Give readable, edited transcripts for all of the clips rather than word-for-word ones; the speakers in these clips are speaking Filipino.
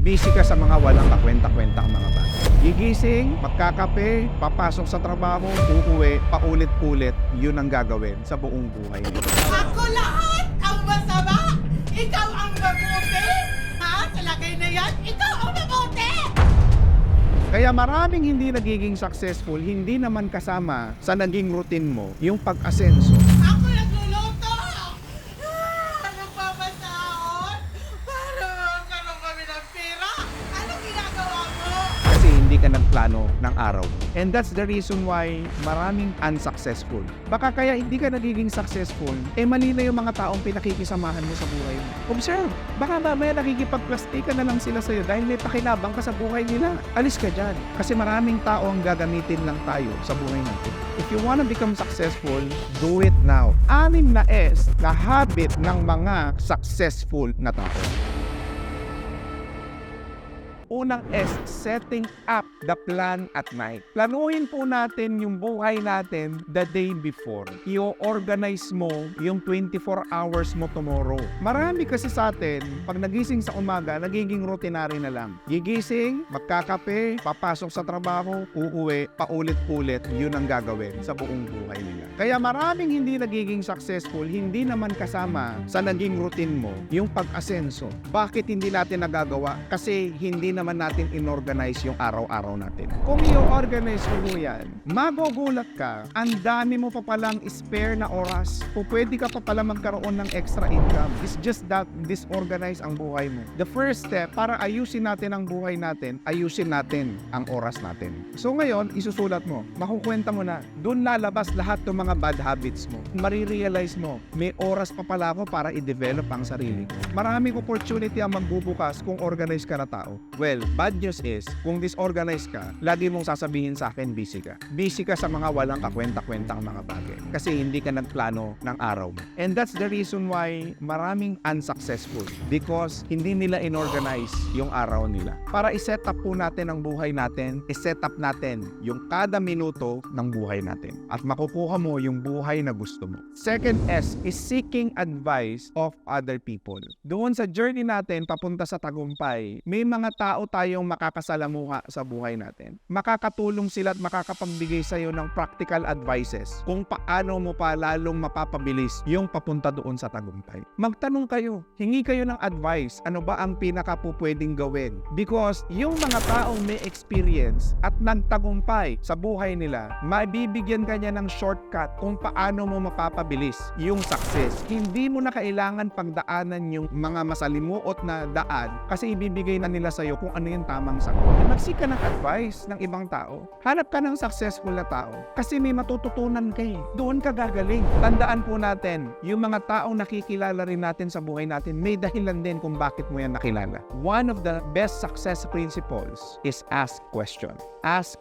Busy ka sa mga walang kakwenta-kwentang mga bagay. Gigising, magkakape, papasok sa trabaho, uuwi, paulit-ulit, yun ang gagawin sa buong buhay mo. Ako lahat ang masama! Ikaw ang mabuti! Ha? Sa lagay na yan, ikaw ang mabuti! Kaya maraming hindi nagiging successful, hindi naman kasama sa naging routine mo yung pag-asenso. Ako nagluluto! Nagpapasahod! Para magkaroon kami ng pera! Anong ginagawa mo? Kasi hindi ka nagplano ng araw mo. And that's the reason why maraming unsuccessful. Baka kaya hindi ka nagiging successful, mali na yung mga taong pinakikisamahan mo sa buhay mo. Observe, baka mamaya nakikipagplastikan na lang sila sa'yo dahil may pakinabang ka sa buhay nila. Alis ka dyan. Kasi maraming tao ang gagamitin lang tayo sa buhay natin. If you wanna become successful, do it now. 6 na S na habit ng mga successful na tao. Unang S, setting up the plan at night. Planuhin po natin yung buhay natin the day before. I-organize mo yung 24 hours mo tomorrow. Marami kasi sa atin, pag nagising sa umaga, nagiging routinary na lang. Gigising, magkakape, papasok sa trabaho, uuwi, paulit-ulit, yun ang gagawin sa buong buhay nila. Kaya maraming hindi nagiging successful, hindi naman kasama sa naging routine mo yung pag-asenso. Bakit hindi natin nagagawa? Kasi hindi naman natin inorganize yung araw-araw natin. Kung i-organize mo yan, magugulat ka, ang dami mo pa palang spare na oras. O pwede ka pa pala magkaroon ng extra income. It's just that disorganize ang buhay mo. The first step, para ayusin natin ang buhay natin, ayusin natin ang oras natin. So ngayon, isusulat mo, makukwenta mo na, doon lalabas lahat ng mga bad habits mo. Marirealize mo, may oras pa pala ako para i-develop ang sarili ko. Maraming opportunity ang magbubukas kung organize ka na tao. Well, bad news is, kung disorganized ka, lagi mong sasabihin sa akin, busy ka. Busy ka sa mga walang kakwenta-kwentang mga bagay. Kasi hindi ka nagplano ng araw mo. And that's the reason why maraming unsuccessful. Because hindi nila inorganize yung araw nila. Para i-set up po natin ang buhay natin, i-set up natin yung kada minuto ng buhay natin. At makukuha mo yung buhay na gusto mo. Second S is seeking advice of other people. Doon sa journey natin papunta sa tagumpay, may mga tao tayong makakasalamuha sa buhay natin. Makakatulong sila at makakapagbigay sa iyo ng practical advices kung paano mo pa lalong mapapabilis yung papunta doon sa tagumpay. Magtanong kayo, hingi kayo ng advice, ano ba ang pinakapupwedeng gawin? Because yung mga taong may experience at nagtagumpay sa buhay nila, mabibigyan ka niya ng shortcut kung paano mo mapapabilis yung success. Hindi mo na kailangan pagdaanan yung mga masalimuot na daan kasi ibibigay na nila sa iyo kung ano yung tamang sagot. Magsik ka ng advice ng ibang tao. Hanap ka ng successful na tao kasi may matututunan ka eh. Doon ka gagaling. Tandaan po natin, yung mga taong nakikilala rin natin sa buhay natin, may dahilan din kung bakit mo yan nakilala. One of the best success principles is ask question. Ask.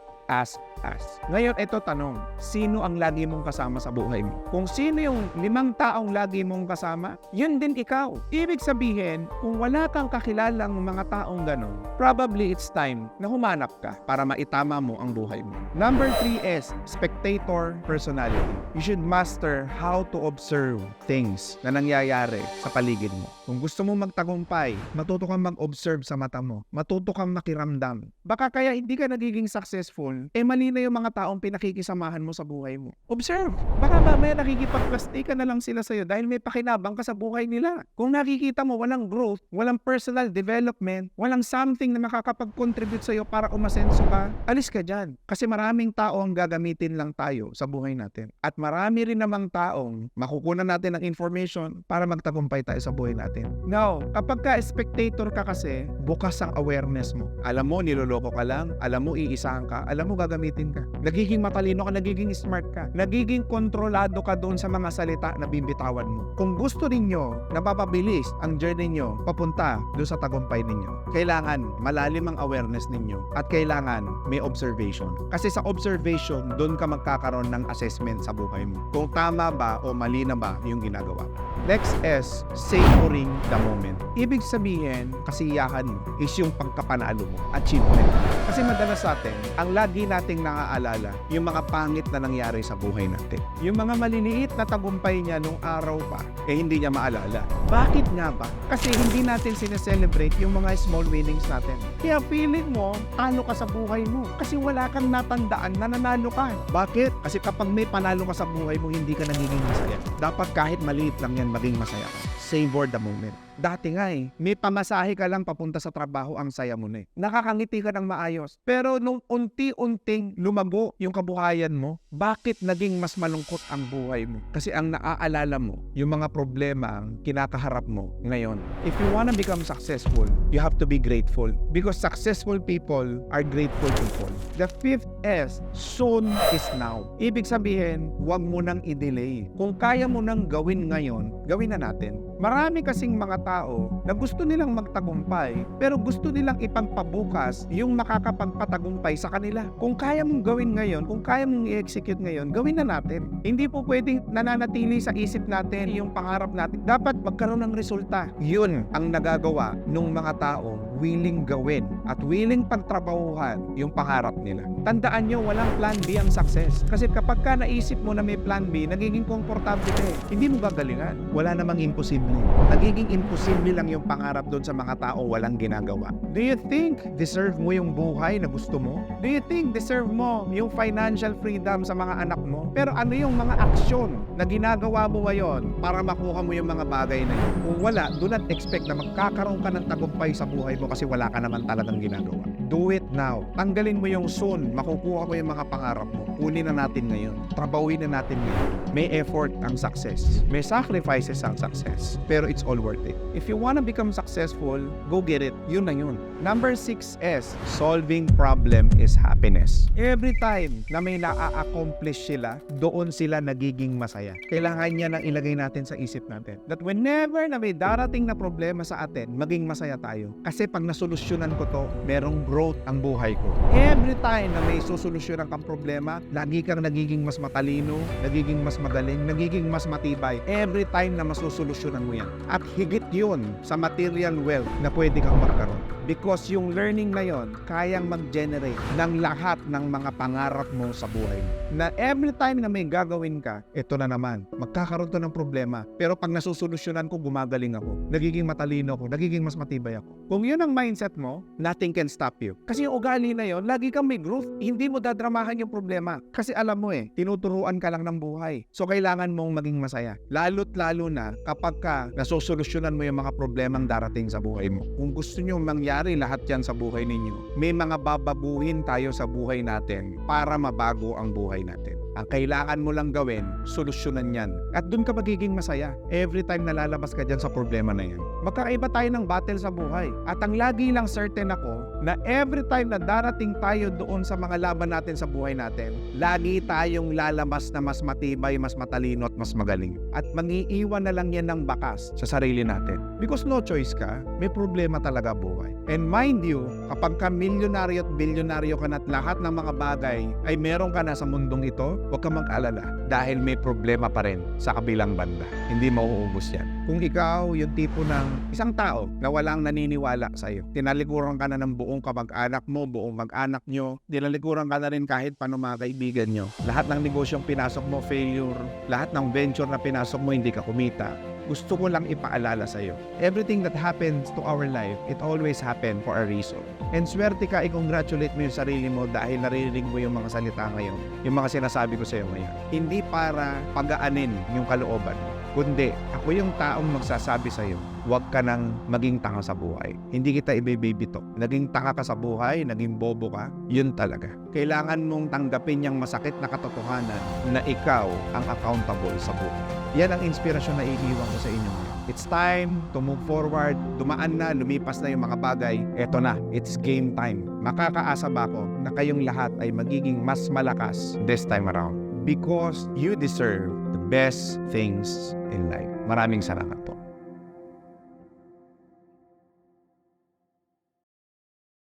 Ngayon, ito tanong, sino ang lagi mong kasama sa buhay mo? Kung sino yung 5 taong lagi mong kasama, yun din ikaw. Ibig sabihin, kung wala kang kakilalang mga taong ganon, probably it's time na humanap ka para maitama mo ang buhay mo. Number 3 is spectator personality. You should master how to observe things na nangyayari sa paligid mo. Kung gusto mo magtagumpay, matuto kang mag-observe sa mata mo. Matuto kang makiramdam. Baka kaya hindi ka nagiging successful, mali na yung mga taong pinakikisamahan mo sa buhay mo. Observe, baka mamaya nakikipagplastikan na lang sila sa'yo dahil may pakinabang ka sa buhay nila. Kung nakikita mo walang growth, walang personal development, walang something na makakapag-contribute sa'yo para umasenso ka, alis ka dyan. Kasi maraming tao ang gagamitin lang tayo sa buhay natin. At marami rin namang taong makukunan natin ng information para magtagumpay tayo sa buhay natin. Now, kapag ka-spectator ka kasi, bukas ang awareness mo. Alam mo, niloloko ka lang. Alam mo, iisahan ka. Alam mo, gagamitin ka. Nagiging matalino ka, nagiging smart ka. Nagiging kontrolado ka doon sa mga salita na bimbitawan mo. Kung gusto ninyo na mapabilis ang journey nyo papunta doon sa tagumpay ninyo, kailangan malalim ang awareness ninyo at kailangan may observation. Kasi sa observation, doon ka magkakaroon ng assessment sa buhay mo. Kung tama ba o mali na ba yung ginagawa. Next is savoring the moment. Ibig sabihin, kasiyahan mo is yung pagkapanalo mo, achievement. Kasi madalas sa atin, ang lagi nating naaalala yung mga pangit na nangyari sa buhay natin. Yung mga maliliit na tagumpay niya nung araw pa, hindi niya maalala. Bakit nga ba? Kasi hindi natin sineselebrate yung mga small winnings natin. Kaya feeling mo, talo ka sa buhay mo. Kasi wala kang natandaan na nanalo ka. Bakit? Kasi kapag may panalo ka sa buhay mo, hindi ka nagiging masaya. Dapat kahit maliit lang yan, maging masaya ka. Savor the moment. Dati nga may pamasahe ka lang papunta sa trabaho, ang saya mo na nakakangiti ka ng maayos. Pero nung unti-unting lumago yung kabuhayan mo, bakit naging mas malungkot ang buhay mo? Kasi ang naaalala mo, yung mga problema ang kinakaharap mo ngayon. If you wanna become successful, you have to be grateful. Because successful people are grateful people. The fifth S, soon is now. Ibig sabihin, huwag mo nang i-delay. Kung kaya mo nang gawin ngayon, gawin na natin. Marami kasing mga tao na gusto nilang magtagumpay pero gusto nilang ipagpabukas yung makakapagpatagumpay sa kanila. Kung kaya mong gawin ngayon, kung kaya mong i-execute ngayon, gawin na natin. Hindi po pwedeng nananatili sa isip natin yung pangarap natin. Dapat magkaroon ng resulta. Yun ang nagagawa ng mga tao willing gawin at willing pagtrabahuhan yung pangarap nila. Tandaan nyo, walang plan B ang success. Kasi kapag ka naisip mo na may plan B, nagiging komportable ka Hindi mo gagalingan. Wala namang imposible. Nagiging imposible lang yung pangarap doon sa mga tao walang ginagawa. Do you think deserve mo yung buhay na gusto mo? Do you think deserve mo yung financial freedom sa mga anak mo? Pero ano yung mga aksyon na ginagawa mo ngayon para makuha mo yung mga bagay na yun? Kung wala, do not expect na magkakaroon ka ng tagumpay sa buhay mo kasi wala ka naman talagang ginagawa. Do it now. Tanggalin mo yung soon. Makukuha mo yung mga pangarap mo. Kunin na natin ngayon. Trabahuin na natin ngayon. May effort ang success. May sacrifices ang success. Pero it's all worth it. If you wanna become successful, go get it. Yun na yun. Number 6S, solving problem is happiness. Every time na may na-accomplish sila, doon sila nagiging masaya. Kailangan niya nang ilagay natin sa isip natin that whenever na may darating na problema sa atin, maging masaya tayo. Kasi pag nasolusyonan ko to, merong growth ang buhay ko. Every time na may susolusyonan kang problema, lagi kang nagiging mas matalino, nagiging mas magaling, nagiging mas matibay. Every time na masusolusyonan mo yan. At higit yun sa material wealth na pwede kang magkaroon. Because yung learning na yon kayang mag-generate ng lahat ng mga pangarap mo sa buhay mo. Na every time na may gagawin ka, ito na naman, magkakaroon to ng problema. Pero pag nasusolusyonan ko, gumagaling ako. Nagiging matalino ako, nagiging mas matibay ako. Kung yun ang mindset mo, nothing can stop you. Kasi yung ugali na yon, lagi kang may growth. Hindi mo dadramahan yung problema. Kasi alam mo tinuturuan ka lang ng buhay. So kailangan mong maging masaya. Lalo't lalo na kapag ka nasusolusyonan mo yung mga problemang darating sa buhay mo. Kung gusto nyo mangyari lahat yan sa buhay ninyo, may mga babaguhin tayo sa buhay natin para mabago ang buhay natin. Ang kailangan mo lang gawin, solusyonan yan. At dun ka magiging masaya. Every time nalalabas ka dyan sa problema na yan. Magkakaiba tayo ng battle sa buhay. At ang lagi lang certain ako, na every time na darating tayo doon sa mga laban natin sa buhay natin, lagi tayong lalabas na mas matibay, mas matalino at mas magaling. At mangiiwan na lang yan ng bakas sa sarili natin. Because no choice ka, may problema talaga buhay. And mind you, kapag ka milyonaryo at bilyonaryo ka na at lahat ng mga bagay ay meron ka na sa mundong ito, huwag kang mag-alala dahil may problema pa rin sa kabilang banda. Hindi mauubos yan. Kung ikaw yung tipo ng isang tao na walang naniniwala sa iyo, tinalikuran ka na ng buong kamag-anak mo, buong mag-anak nyo, tinalikuran ka na rin kahit paano mga kaibigan nyo. Lahat ng negosyong pinasok mo, failure. Lahat ng venture na pinasok mo, hindi ka kumita. Gusto ko lang ipaalala sa iyo. Everything that happens to our life, it always happened for a reason. And swerte ka, i-congratulate mo yung sarili mo dahil naririnig mo yung mga salita ngayon. Yung mga sinasabi ko sa iyo ngayon. Hindi para pagaanin yung kalooban mo. Kundi, ako yung taong magsasabi sa iyo, huwag ka nang maging tanga sa buhay. Hindi kita ibe-babytalk. Naging tanga ka sa buhay, naging bobo ka, yun talaga. Kailangan mong tanggapin yung masakit na katotohanan na ikaw ang accountable sa buhay. Yan ang inspirasyon na iiwan ko sa inyo. It's time to move forward. Dumaan na, lumipas na yung mga bagay. Eto na, it's game time. Makakaasa ba ako na kayong lahat ay magiging mas malakas this time around? Because you deserve the best things in life. Maraming salamat po.